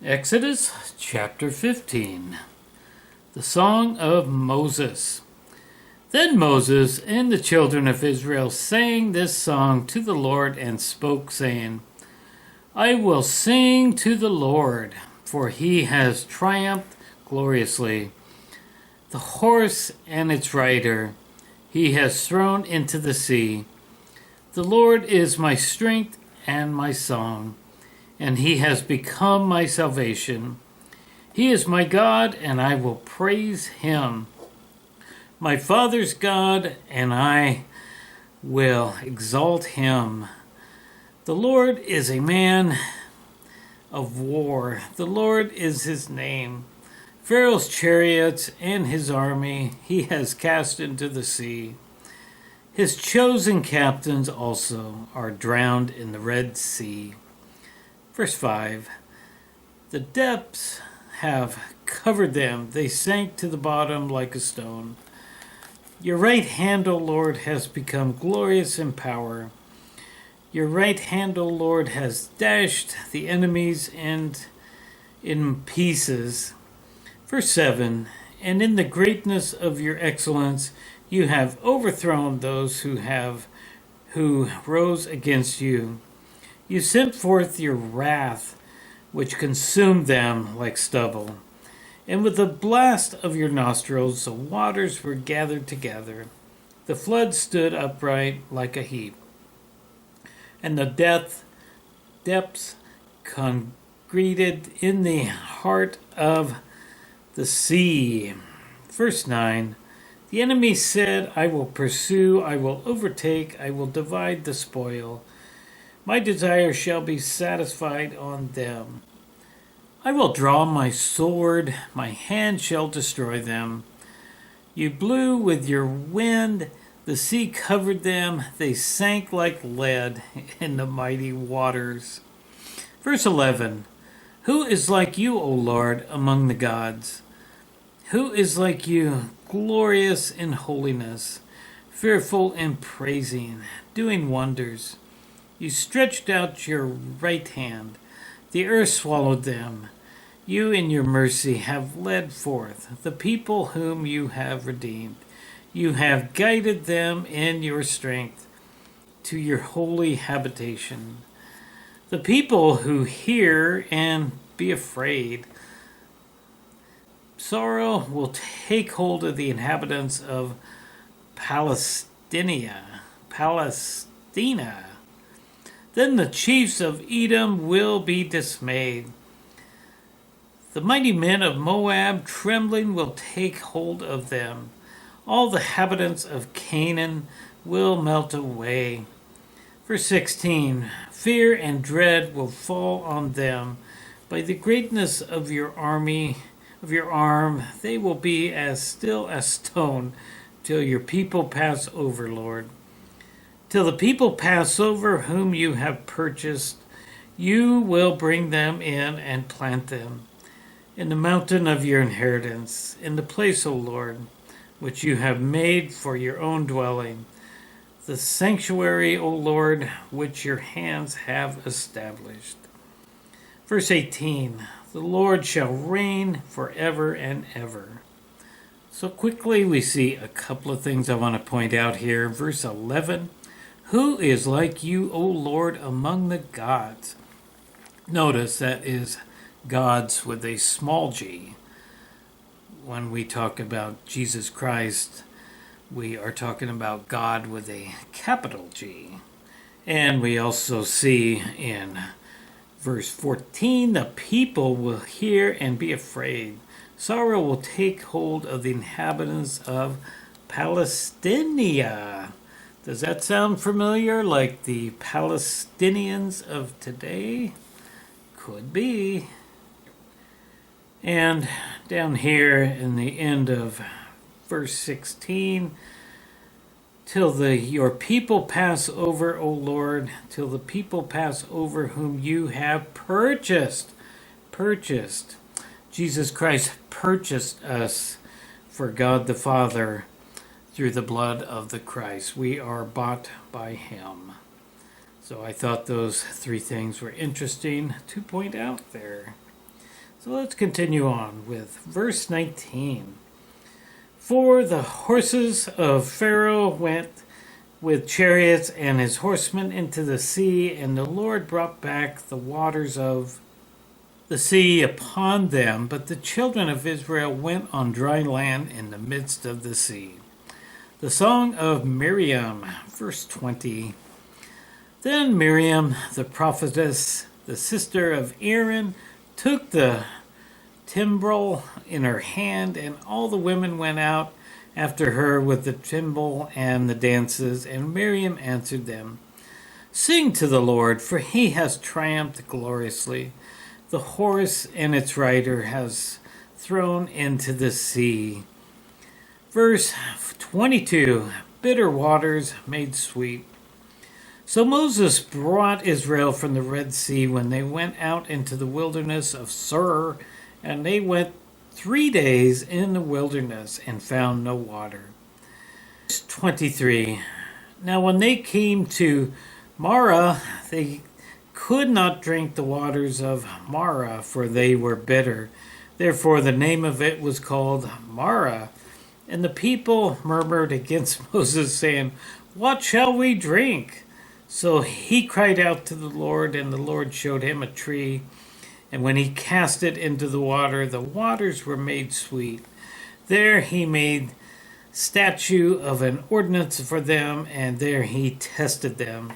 Exodus chapter 15. The Song of Moses. Then Moses and the children of Israel sang this song to the Lord and spoke, saying, I will sing to the Lord, for he has triumphed gloriously. The horse and its rider he has thrown into the sea. The Lord is my strength and my song, and he has become my salvation. He is my God, and I will praise him. My father's God, and I will exalt him. The Lord is a man of war. The Lord is his name. Pharaoh's chariots and his army he has cast into the sea. His chosen captains also are drowned in the Red Sea. Verse 5. The depths have covered them. They sank to the bottom like a stone. Your right hand, O Lord, has become glorious in power. Your right hand, O Lord, has dashed the enemies in pieces. Verse 7. And in the greatness of your excellence, you have overthrown those who rose against you. You sent forth your wrath, which consumed them like stubble. And with the blast of your nostrils, the waters were gathered together. The flood stood upright like a heap. And the depths congregated in the heart of the sea. Verse 9. The enemy said, I will pursue, I will overtake, I will divide the spoil. My desire shall be satisfied on them. I will draw my sword, my hand shall destroy them. You blew with your wind, the sea covered them, they sank like lead in the mighty waters. Verse 11. Who is like you, O Lord, among the gods? Who is like you, glorious in holiness, fearful in praising, doing wonders? You stretched out your right hand. The earth swallowed them. You in your mercy have led forth the people whom you have redeemed. You have guided them in your strength to your holy habitation. The people who hear and be afraid. Sorrow will take hold of the inhabitants of Palestina. Then the chiefs of Edom will be dismayed. The mighty men of Moab, trembling, will take hold of them. All the inhabitants of Canaan will melt away. Verse 16. Fear and dread will fall on them. By the greatness of your army, of your arm, they will be as still as stone till your people pass over, Lord. Till the people pass over whom you have purchased, you will bring them in and plant them in the mountain of your inheritance, in the place, O Lord, which you have made for your own dwelling, the sanctuary, O Lord, which your hands have established. Verse 18, the Lord shall reign forever and ever. So quickly we see a couple of things I want to point out here. Verse 11, who is like you, O Lord, among the gods? Notice that is gods with a small g. When we talk about Jesus Christ, we are talking about God with a capital G. And we also see in verse 14, the people will hear and be afraid. Sorrow will take hold of the inhabitants of Palestina. Does that sound familiar, like the Palestinians of today? Could be. And down here in the end of verse 16, till your people pass over, O Lord, till the people pass over whom you have purchased. Jesus Christ purchased us for God the Father through the blood of the Christ. We are bought by him. So I thought those three things were interesting to point out there. So let's continue on with verse 19. For the horses of Pharaoh went with chariots and his horsemen into the sea, and the Lord brought back the waters of the sea upon them, but the children of Israel went on dry land in the midst of the sea. The Song of Miriam, verse 20. Then Miriam, the prophetess, the sister of Aaron, took the timbrel in her hand, and all the women went out after her with the timbrel and the dances, and Miriam answered them, Sing to the Lord, for he has triumphed gloriously. The horse and its rider has thrown into the sea. Verse 22, bitter waters made sweet. So Moses brought Israel from the Red Sea when they went out into the wilderness of Sur, and they went 3 days in the wilderness and found no water. Verse 23, now when they came to Marah, they could not drink the waters of Marah, for they were bitter. Therefore the name of it was called Marah. And the people murmured against Moses, saying, What shall we drink? So he cried out to the Lord, and the Lord showed him a tree. And when he cast it into the waters were made sweet. There he made statute of an ordinance for them, and there he tested them.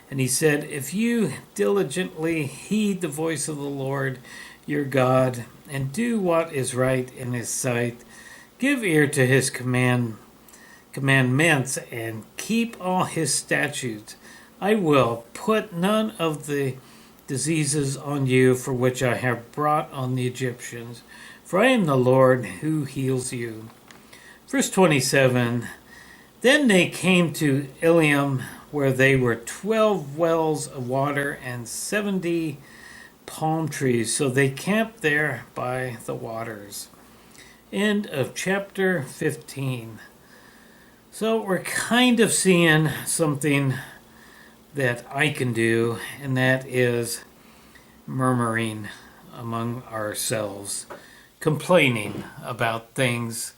And he said, If you diligently heed the voice of the Lord your God, and do what is right in his sight, give ear to his commandments, and keep all his statutes, I will put none of the diseases on you for which I have brought on the Egyptians, for I am the Lord who heals you. Verse 27, Then they came to Eliam, where there were 12 wells of water and 70 palm trees, so they camped there by the waters. End of chapter 15. So we're kind of seeing something that I can do, and that is murmuring among ourselves, complaining about things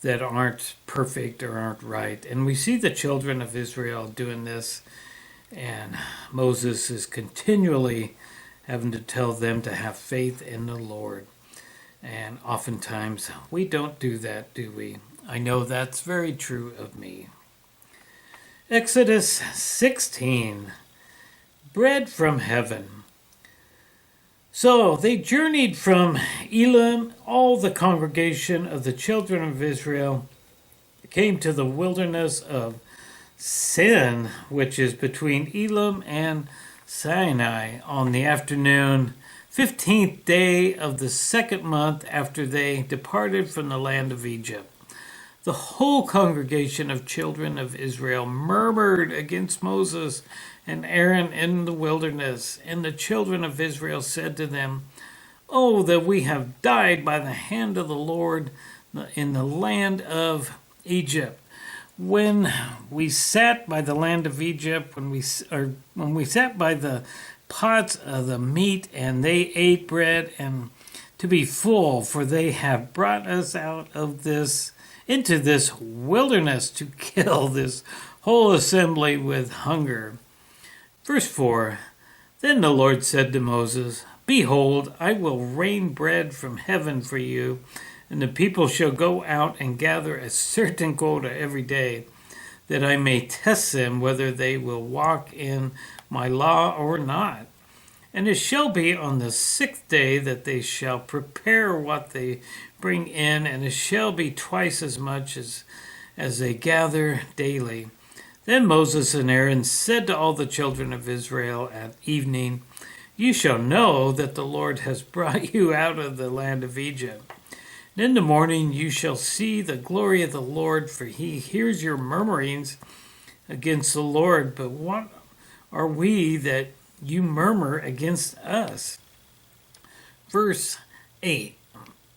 that aren't perfect or aren't right. And we see the children of Israel doing this, and Moses is continually having to tell them to have faith in the Lord. And oftentimes we don't do that, do we? I know that's very true of me. Exodus 16, bread from heaven. So they journeyed from Elim, all the congregation of the children of Israel came to the wilderness of Sin, which is between Elim and Sinai, on the afternoon 15th day of the second month after they departed from the land of Egypt. The whole congregation of children of Israel murmured against Moses and Aaron in the wilderness, and the children of Israel said to them, Oh, that we have died by the hand of the Lord in the land of Egypt. When we sat by the land of Egypt, when we sat by the pots of the meat, and they ate bread, and to be full, for they have brought us out of this into this wilderness to kill this whole assembly with hunger. Verse 4, Then the Lord said to Moses, Behold, I will rain bread from heaven for you, and the people shall go out and gather a certain quota every day, that I may test them whether they will walk in my law or not. And it shall be on the 6th day that they shall prepare what they bring in, and it shall be twice as much as they gather daily. Then Moses and Aaron said to all the children of Israel at evening, You shall know that the Lord has brought you out of the land of Egypt. And in the morning you shall see the glory of the Lord, for he hears your murmurings against the Lord. But what are we that you murmur against us? Verse 8.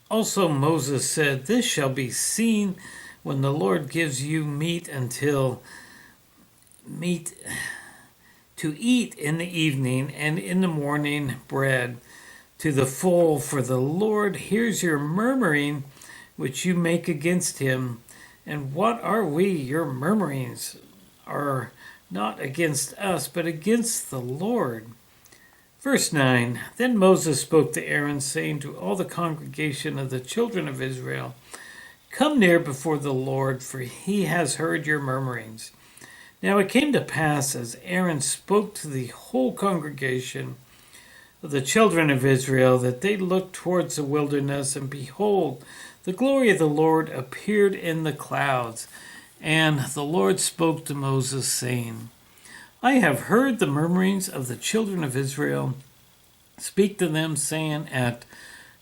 Also Moses said, This shall be seen when the Lord gives you meat to eat in the evening, and in the morning bread, to the full, for the Lord hears your murmuring which you make against him. And what are we? Your murmurings are not against us, but against the Lord. Verse 9. Then Moses spoke to Aaron, saying to all the congregation of the children of Israel, Come near before the Lord, for he has heard your murmurings. Now it came to pass, as Aaron spoke to the whole congregation of the children of Israel, that they looked towards the wilderness, and behold, the glory of the Lord appeared in the clouds. And the Lord spoke to Moses, saying, I have heard the murmurings of the children of Israel. Speak to them, saying, At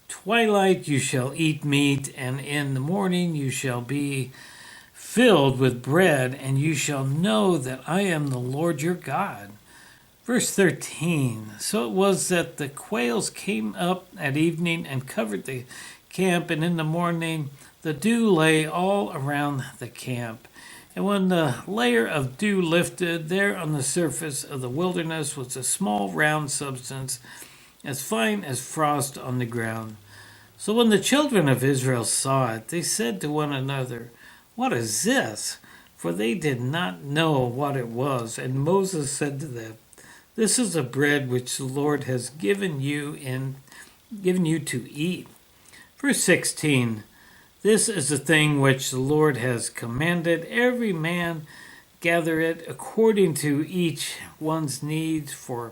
twilight you shall eat meat, and in the morning you shall be filled with bread, and you shall know that I am the Lord your God. Verse 13. So it was that the quails came up at evening and covered the camp, and in the morning the dew lay all around the camp. And when the layer of dew lifted, there on the surface of the wilderness was a small round substance, as fine as frost on the ground. So when the children of Israel saw it, they said to one another, What is this? For they did not know what it was. And Moses said to them, This is the bread which the Lord has given you to eat. Verse 16. This is the thing which the Lord has commanded. Every man gather it according to each one's needs, for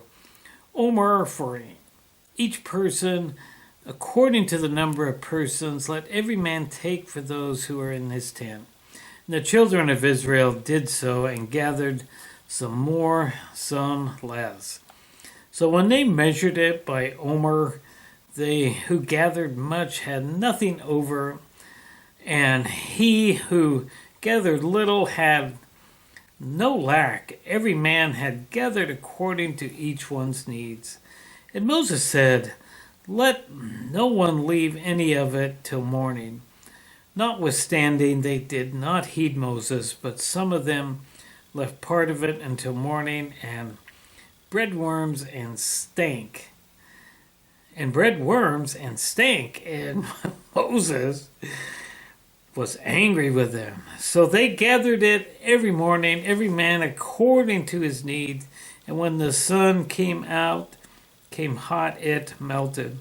omer for each person, according to the number of persons. Let every man take for those who are in his tent. And the children of Israel did so, and gathered some more, some less. So when they measured it by omer, they who gathered much had nothing over, and he who gathered little had no lack. Every man had gathered according to each one's needs. And Moses said, Let no one leave any of it till morning. Notwithstanding, they did not heed Moses, but some of them left part of it until morning, and breadworms and stank. And Moses was angry with them. So they gathered it every morning, every man according to his need. And when the sun came hot, it melted.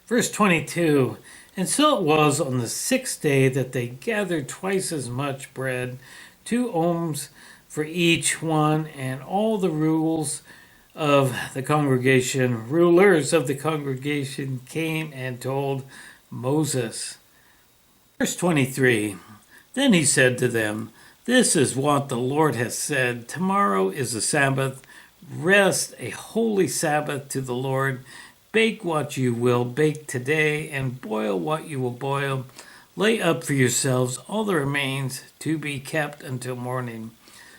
Verse 22. And so it was on the 6th day that they gathered twice as much bread, 2 ohms for each one, and all the rulers of the congregation came and told Moses. Verse 23. Then he said to them, This is what the Lord has said. Tomorrow is the Sabbath. Rest, a holy Sabbath to the Lord. Bake what you will bake today, and boil what you will boil. Lay up for yourselves all the remains to be kept until morning.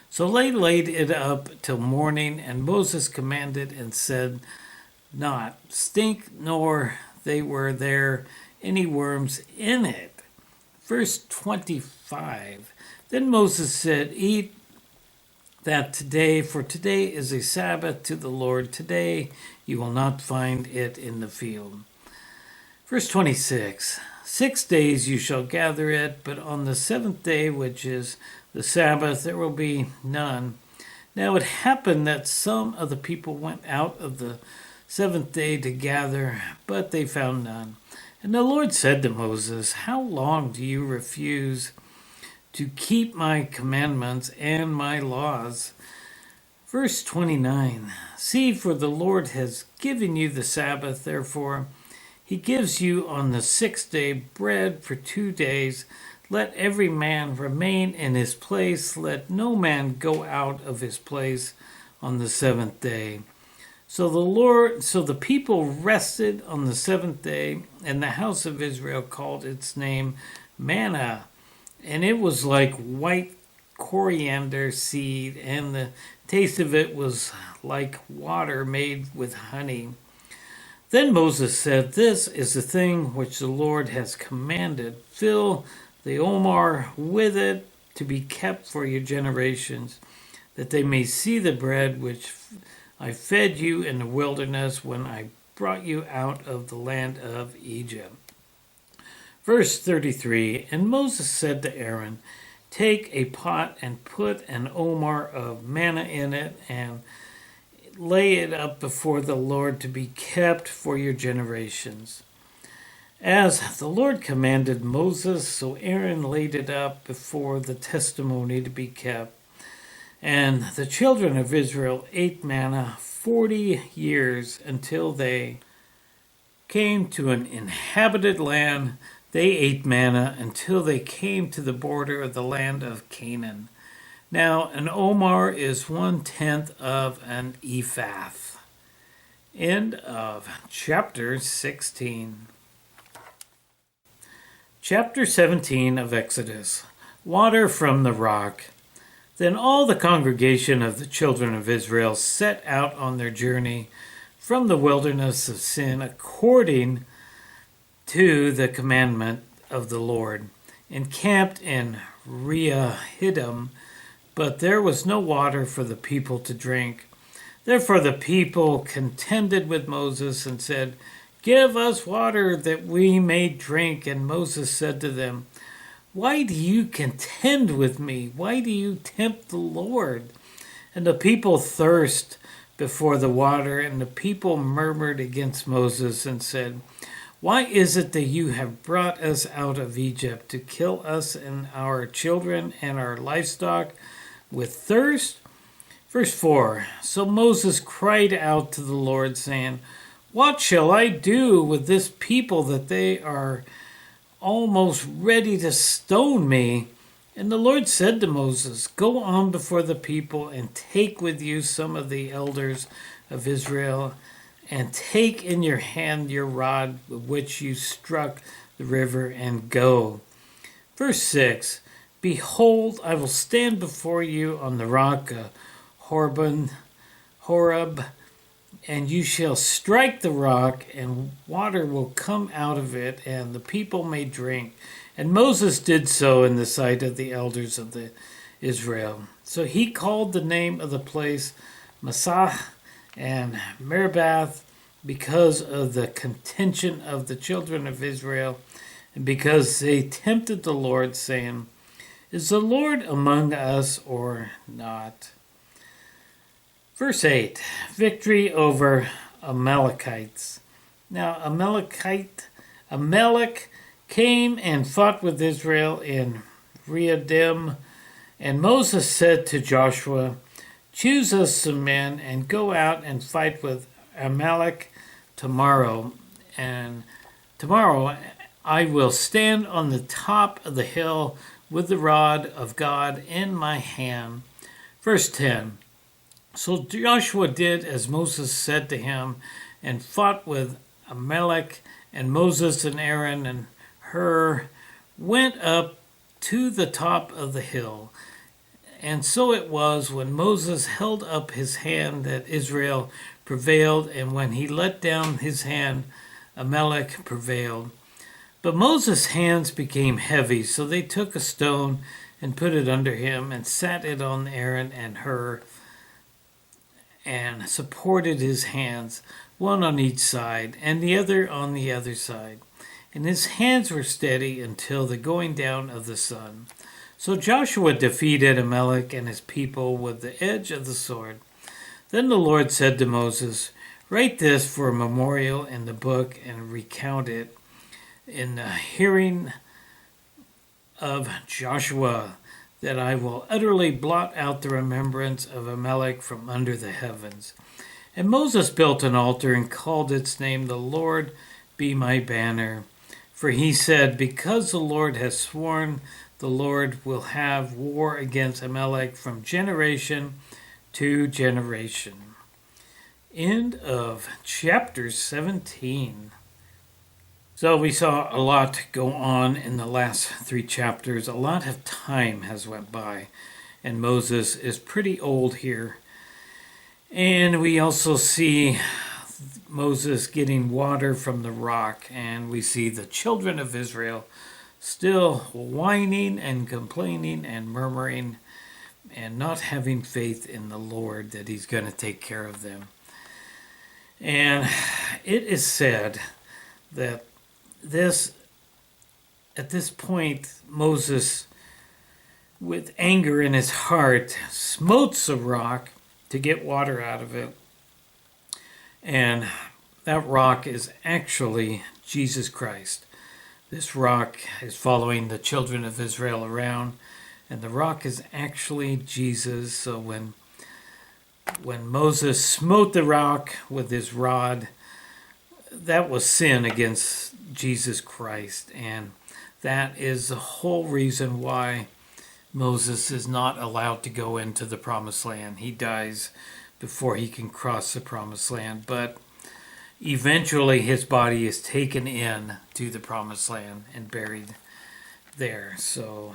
So they laid it up till morning, and Moses commanded and said, Not stink, nor they were there any worms in it. Verse 25. Then Moses said, Eat that today, for today is a Sabbath to the Lord. Today you will not find it in the field. Verse 26. 6 days you shall gather it, but on the 7th day, which is the Sabbath, there will be none. Now it happened that some of the people went out of the 7th day to gather, but they found none. And the Lord said to Moses, How long do you refuse to keep my commandments and my laws? Verse 29. See, for the Lord has given you the Sabbath, therefore he gives you on the 6th day bread for 2 days. Let every man remain in his place. Let no man go out of his place on the 7th day. So the people rested on the 7th day, and the house of Israel called its name manna, and it was like white coriander seed, and the taste of it was like water made with honey. Then Moses said, This is the thing which the Lord has commanded. Fill the omer with it to be kept for your generations, that they may see the bread which I fed you in the wilderness when I brought you out of the land of Egypt. Verse 33, and Moses said to Aaron, take a pot and put an omer of manna in it and lay it up before the Lord to be kept for your generations. As the Lord commanded Moses, so Aaron laid it up before the testimony to be kept. And the children of Israel ate manna 40 years until they came to an inhabited land. They ate manna until they came to the border of the land of Canaan. Now, an omer is 1/10 of an ephah. End of chapter 16. Chapter 17 of Exodus. Water from the rock. Then all the congregation of the children of Israel set out on their journey from the wilderness of Sin according to the commandment of the Lord, encamped in Rehoboam, but there was no water for the people to drink. Therefore the people contended with Moses and said, give us water that we may drink. And Moses said to them, why do you contend with me? Why do you tempt the Lord? And the people thirst before the water, and the people murmured against Moses and said, why is it that you have brought us out of Egypt to kill us and our children and our livestock with thirst? Verse 4, so Moses cried out to the Lord, saying, what shall I do with this people that they are almost ready to stone me? And the Lord said to Moses, go on before the people and take with you some of the elders of Israel, and take in your hand your rod with which you struck the river, and go. Verse 6, behold, I will stand before you on the rock of Horeb, and you shall strike the rock, and water will come out of it, and the people may drink. And Moses did so in the sight of the elders of Israel. So he called the name of the place Massah and Meribah, because of the contention of the children of Israel, and because they tempted the Lord, saying, is the Lord among us or not? Verse 8, victory over Amalekites. Now Amalek came and fought with Israel in Rehoboam, and Moses said to Joshua, choose us some men and go out and fight with Amalek tomorrow. And tomorrow I will stand on the top of the hill with the rod of God in my hand. Verse 10, so Joshua did as Moses said to him, and fought with Amalek, and Moses and Aaron and Hur went up to the top of the hill. And so it was when Moses held up his hand that Israel prevailed, and when he let down his hand, Amalek prevailed. But Moses' hands became heavy, so they took a stone and put it under him, and sat it on Aaron and Hur, and supported his hands, one on each side, and the other on the other side. And his hands were steady until the going down of the sun. So Joshua defeated Amalek and his people with the edge of the sword. Then the Lord said to Moses, write this for a memorial in the book, and recount it in the hearing of Joshua, that I will utterly blot out the remembrance of Amalek from under the heavens. And Moses built an altar and called its name, the Lord be my banner. For he said, because the Lord has sworn, the Lord will have war against Amalek from generation to generation. End of chapter 17. So we saw a lot go on in the last 3 chapters. A lot of time has went by, and Moses is pretty old here. And we also see Moses getting water from the rock, and we see the children of Israel still whining and complaining and murmuring and not having faith in the Lord that he's going to take care of them. And it is said that this, at this point, Moses, with anger in his heart, smote the rock to get water out of it. And that rock is actually Jesus Christ. This rock is following the children of Israel around, and the rock is actually Jesus. So when Moses smote the rock with his rod, that was sin against Jesus Christ. And that is the whole reason why Moses is not allowed to go into the promised land. He dies before he can cross the promised land. But eventually his body is taken in to the promised land and buried there. So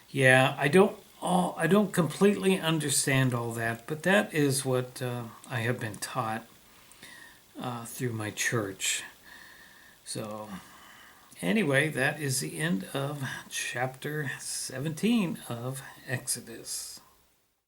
yeah, I don't completely understand all that, but that is what I have been taught through my church. So anyway, that is the end of chapter 17 of Exodus.